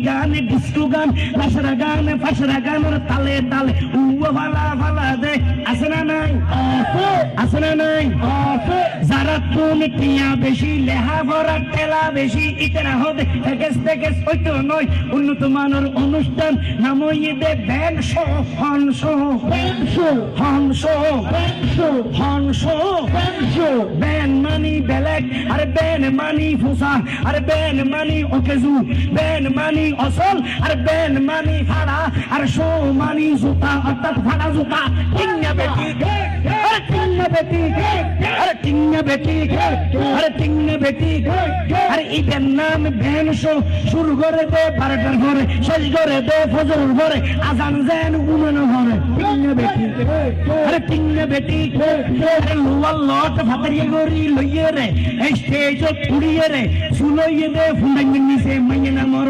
গান ডিস্কো গান লাসরা গান ফাসরা গানের তালে তালে উয়া ফালা ফালা দে আছে না নাই আছে না নাই যারা তুমি টিয়া বেশি লেহা ভরা টেলা বেশি ইতনা হবে থেকে থেকে হইতো নয় উন্নত মানের অনুষ্ঠান নাম দে ব্যান শো হন শো হন শো হন শো ব্যান মানি বেলেগ আরে ব্যান মানি ফুসা আরে ব্যান মানি ওকেজু ব্যান মানি অসল আরে ব্যান মানি ফাড়া আর শো মানি জুতা অর্থাৎ ফাড়া জুতা টিংনা বেটি আরে টিংনা বেটি আরে টিংনা বেটি আরে টিংনা বেটি আরে ইদের নাম ব্যান শো শুরু করে দে 12টার পরে শেষ করে দে ফজরের পরে আজান যেন উমেন ঘরে টিংনা বেটি আরে টিংনা বেটি আরে লোয়ার লট ভাতরিয়ে গরি লইয়ে রে এই স্টেজ উড়িয়ে রে শুলইয়ে দে ফুন্ডাঙ্গির নিচে মাইয়ে না মর